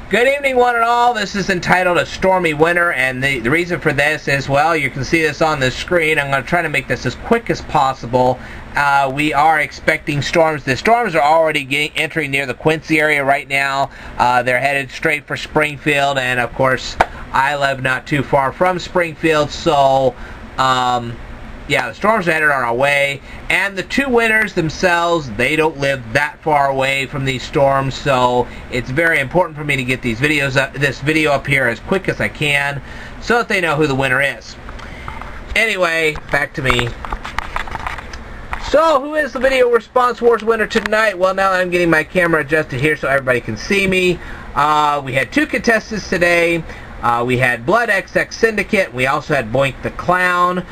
Good evening, one and all. This is entitled A Stormy Winter, and the reason for this is, well, you can see this on the screen. I'm going to try to make this as quick as possible. We are expecting storms. The storms are already entering near the Quincy area right now. They're headed straight for Springfield, and of course, I live not too far from Springfield, so yeah, the storms are headed on our way, and the two winners themselves, they don't live that far away from these storms, so it's very important for me to get these videos up, this video up here as quick as I can, so that they know who the winner is. Anyway, back to me. So, who is the Video Response Wars winner tonight? Well, now I'm getting my camera adjusted here so everybody can see me. We had two contestants today. We had Blood XX Syndicate. We also had Boink the Clown.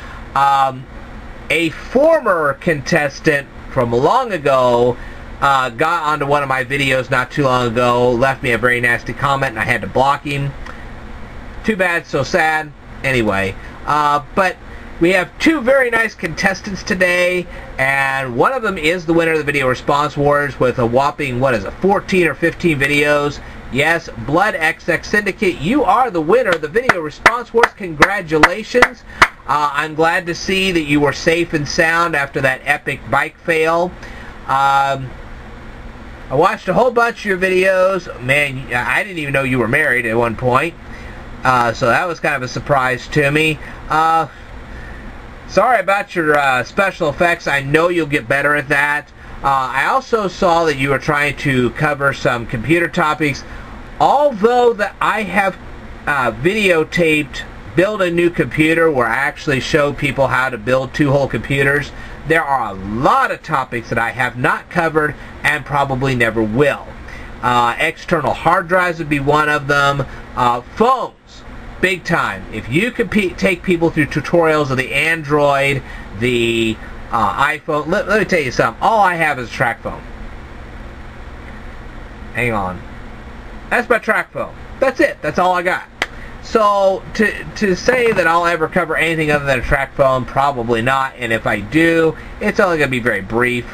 A former contestant from long ago got onto one of my videos not too long ago, left me a very nasty comment, and I had to block him. Too bad, so sad. Anyway, but we have two very nice contestants today, and one of them is the winner of the Video Response Wars with a whopping, 14 or 15 videos. Yes, Blood XX Syndicate, you are the winner of the Video Response Wars. Congratulations. I'm glad to see that you were safe and sound after that epic bike fail. I watched a whole bunch of your videos. Man, I didn't even know you were married at one point. So that was kind of a surprise to me. Sorry about your special effects. I know you'll get better at that. I also saw that you were trying to cover some computer topics. Although that I have videotaped Build a New Computer, where I actually show people how to build two-hole computers, there are a lot of topics that I have not covered and probably never will. External hard drives would be one of them. Phones, big time. If you could take people through tutorials of the Android, the iPhone, let me tell you something. All I have is a track phone. Hang on. That's my track phone. That's it. That's all I got. So, to say that I'll ever cover anything other than a track phone, probably not. And if I do, it's only going to be very brief.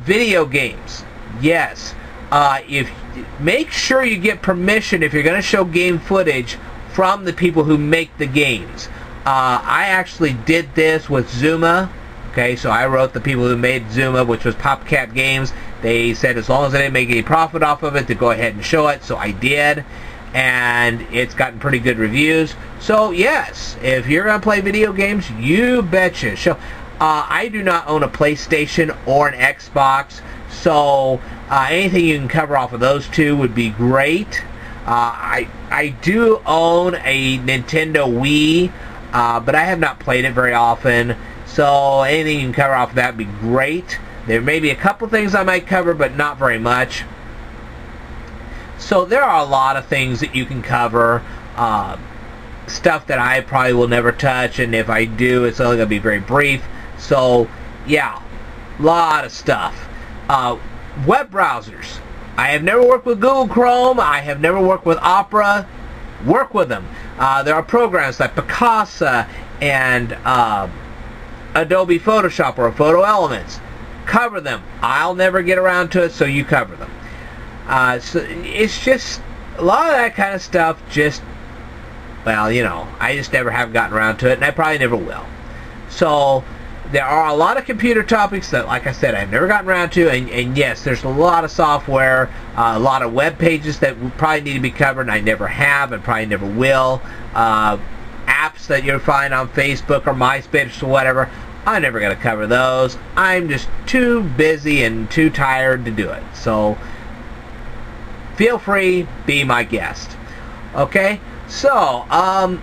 Video games. Yes. Make sure you get permission if you're going to show game footage from the people who make the games. I actually did this with Zuma. Okay, so I wrote the people who made Zuma, which was PopCap Games. They said as long as I didn't make any profit off of it, to go ahead and show it, so I did. And it's gotten pretty good reviews. So yes, if you're going to play video games, you betcha. I do not own a PlayStation or an Xbox, so anything you can cover off of those two would be great. I do own a Nintendo Wii, but I have not played it very often. So anything you can cover off of that would be great. There may be a couple things I might cover, but not very much. So there are a lot of things that you can cover. Stuff that I probably will never touch, and if I do, it's only going to be very brief. So, yeah, a lot of stuff. Web browsers. I have never worked with Google Chrome. I have never worked with Opera. Work with them. There are programs like Picasa and Adobe Photoshop or Photo Elements. Cover them. I'll never get around to it, so you cover them. So it's just a lot of that kind of stuff. Just, well, you know, I just never have gotten around to it, and I probably never will. So there are a lot of computer topics that, like I said, I've never gotten around to, and yes, there's a lot of software, a lot of web pages that probably need to be covered, and I never have, and probably never will. Apps that you'll find on Facebook or MySpace or whatever. I'm never going to cover those. I'm just too busy and too tired to do it. So feel free, be my guest. Okay? So, a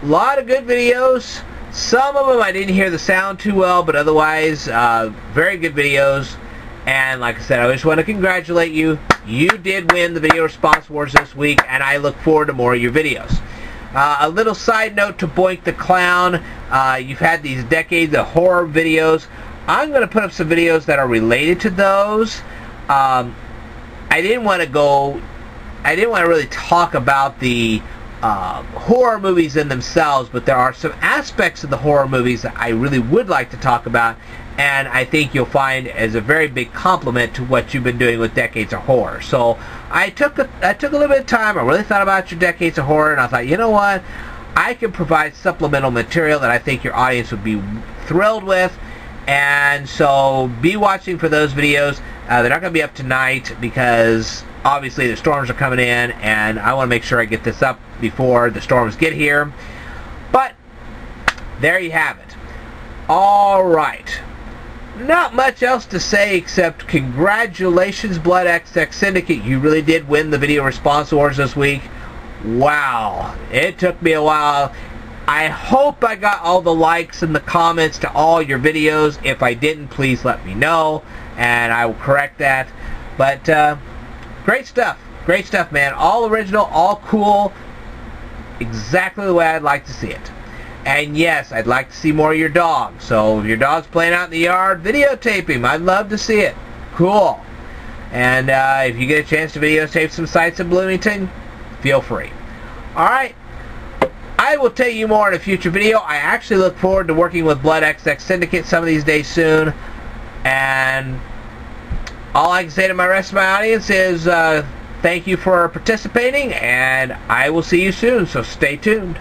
lot of good videos. Some of them I didn't hear the sound too well, but otherwise, very good videos. And like I said, I just want to congratulate you. You did win the Video Response Wars this week, and I look forward to more of your videos. A little side note to Boink the Clown. You've had these decades of horror videos. I'm going to put up some videos that are related to those. I didn't want to really talk about the horror movies in themselves, but there are some aspects of the horror movies that I really would like to talk about, and I think you'll find as a very big compliment to what you've been doing with Decades of Horror. So I took a little bit of time. I really thought about your Decades of Horror, and I thought, you know what? I can provide supplemental material that I think your audience would be thrilled with. And so be watching for those videos. They're not going to be up tonight because obviously the storms are coming in, and I want to make sure I get this up before the storms get here. But there you have it. All right. Not much else to say except congratulations, Blood XX Syndicate. You really did win the video response awards this week. Wow. It took me a while. I hope I got all the likes and the comments to all your videos. If I didn't, please let me know, and I will correct that. But great stuff. Great stuff, man. All original, all cool. Exactly the way I'd like to see it. And yes, I'd like to see more of your dog. So if your dog's playing out in the yard, videotape him. I'd love to see it. Cool. And if you get a chance to videotape some sights in Bloomington, feel free. Alright. I will tell you more in a future video. I actually look forward to working with Blood XX Syndicate some of these days soon. And all I can say to my rest of my audience is thank you for participating, and I will see you soon, so stay tuned.